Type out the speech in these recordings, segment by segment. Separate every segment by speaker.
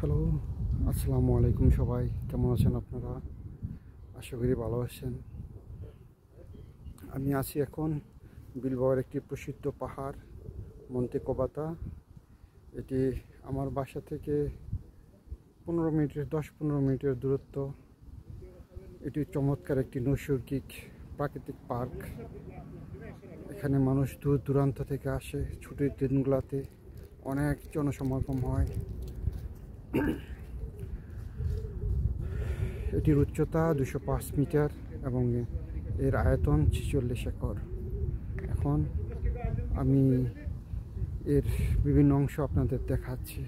Speaker 1: Hello, আসসালামু আলাইকুম। সবাই কেমন আছেন আপনারা? আশা করি ভালো আছেন। আমি আছি এখন বিলবাওয়ের একটি প্রসিদ্ধ পাহাড় মন্তে কোবাতা। এটি আমার বাসা থেকে 10-15 মিনিটের দূরত্ব। এটি চমৎকার একটি নৈসর্গিক প্রাকৃতিক পার্ক। এখানে মানুষ দূর দূরান্ত থেকে আসে। ছুটির দিনগুলোতে অনেক জনসমাগম হয়। এটির উচ্চতা 205 মিটার এবং এর আয়তন 46 একর। এখন আমি এর বিভিন্ন অংশ আপনাদের দেখাচ্ছি।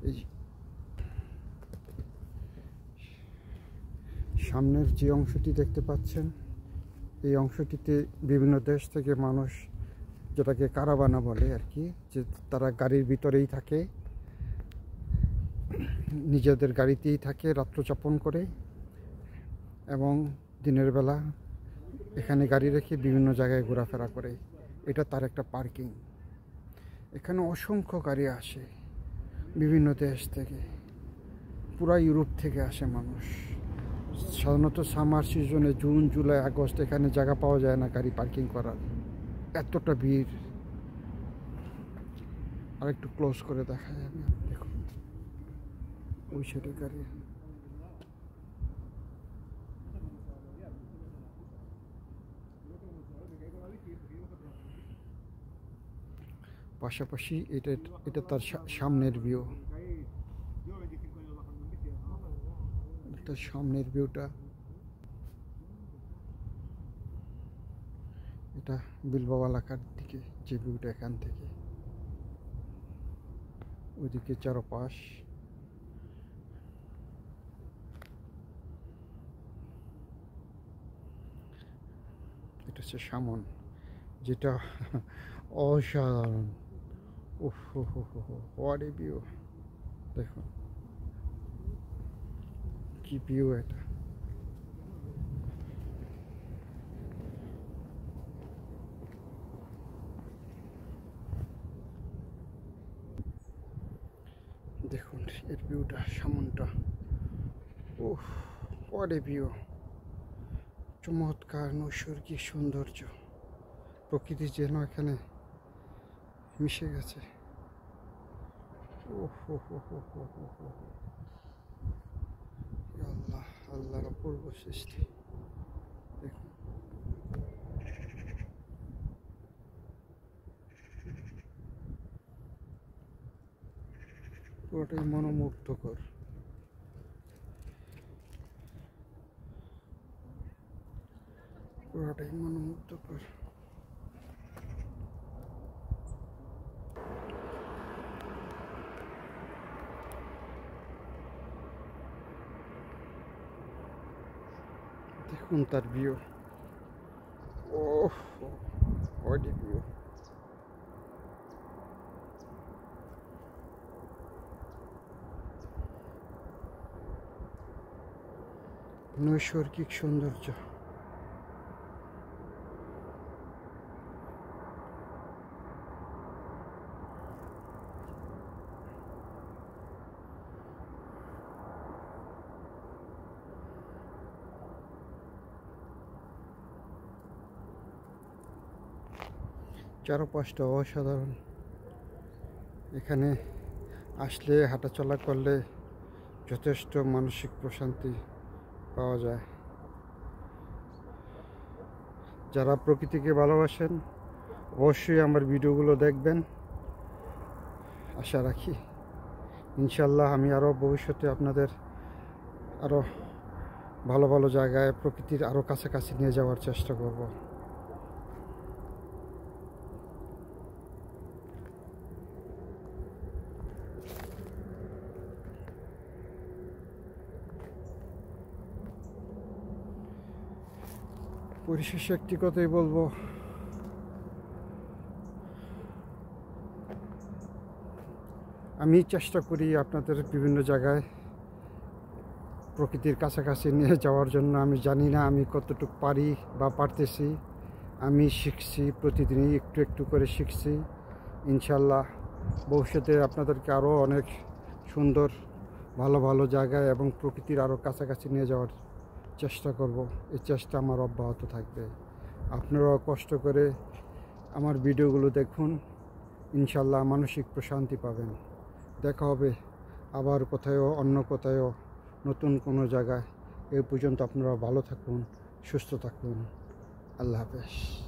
Speaker 1: এই সামনের যে অংশটি দেখতে পাচ্ছেন, এই অংশটিতে বিভিন্ন দেশ থেকে মানুষ, যেটাকে কারাবানা বলে আর কি, যে তারা গাড়ির ভিতরেই থাকে, নিজেদের গাড়িতেই থাকে, রাত্রযাপন করে এবং দিনের বেলা এখানে গাড়ি রেখে বিভিন্ন জায়গায় ঘোরাফেরা করে। এটা তার একটা পার্কিং। এখানে অসংখ্য গাড়ি আসে বিভিন্ন দেশ থেকে, পুরা ইউরোপ থেকে আসে মানুষ। সাধারণত সামার সিজনে জুন, জুলাই, আগস্ট এখানে জায়গা পাওয়া যায় না গাড়ি পার্কিং করার, এতটা ভিড়। আর একটু ক্লোজ করে দেখাই আমি, দেখুন ওই সাইডে গাড়ি। পাশাপাশি এটা তার সামনের ভিউ। সামনের ভিউটা, এটা বিলবাও এলাকার দিকে যে ভিউটা, এখান থেকে ওইদিকে চারপাশ। এটা হচ্ছে সামন, যেটা অসাধারণ। ওহ হো হো হো, হোয়াট এ ভিউ! দেখুন কি ভিউ এটা। দেখুন এর ভিউটা, সামনটা। ওহ, হোয়াট এ ভিউ! চমৎকার নৈসর্গিক সৌন্দর্য, প্রকৃতি যেন এখানে মিশে গেছে। ওহ হো হো হো হো হো হো, আল্লাহ, আল্লাহর অপূর্ব সৃষ্টি। দেখুন পুরোটাই মনোমুগ্ধকর। পুরোটাই মনোমুগ্ধকর। দেখুন তার view. Oh, what a view! নৈসর্গিক সৌন্দর্য। চারপাশটা অসাধারণ। এখানে আসলে হাঁটাচলা করলে যথেষ্ট মানসিক প্রশান্তি পাওয়া যায়। যারা প্রকৃতিকে ভালোবাসেন অবশ্যই আমার ভিডিওগুলো দেখবেন, আশা রাখি। ইনশাল্লাহ আমি আরও ভবিষ্যতে আপনাদের আরও ভালো ভালো জায়গায়, প্রকৃতির আরও কাছাকাছি নিয়ে যাওয়ার চেষ্টা করব। পরিশেষে একটি কথাই বলবো, আমি চেষ্টা করি আপনাদের বিভিন্ন জায়গায় প্রকৃতির কাছাকাছি নিয়ে যাওয়ার জন্য। আমি জানি না আমি কতটুকু পারি বা পারতেছি। আমি শিখছি, প্রতিদিনই একটু একটু করে শিখছি। ইনশাল্লাহ ভবিষ্যতে আপনাদেরকে আরও অনেক সুন্দর ভালো ভালো জায়গায় এবং প্রকৃতির আরও কাছাকাছি নিয়ে যাওয়ার চেষ্টা করব। এই চেষ্টা আমার অব্যাহত থাকবে। আপনারাও কষ্ট করে আমার ভিডিওগুলো দেখুন, ইনশাল্লাহ মানসিক প্রশান্তি পাবেন। দেখা হবে আবার কোথাও অন্য কোথাও নতুন কোনো জায়গায়। এই পর্যন্ত আপনারা ভালো থাকুন, সুস্থ থাকুন। আল্লাহ হাফেজ।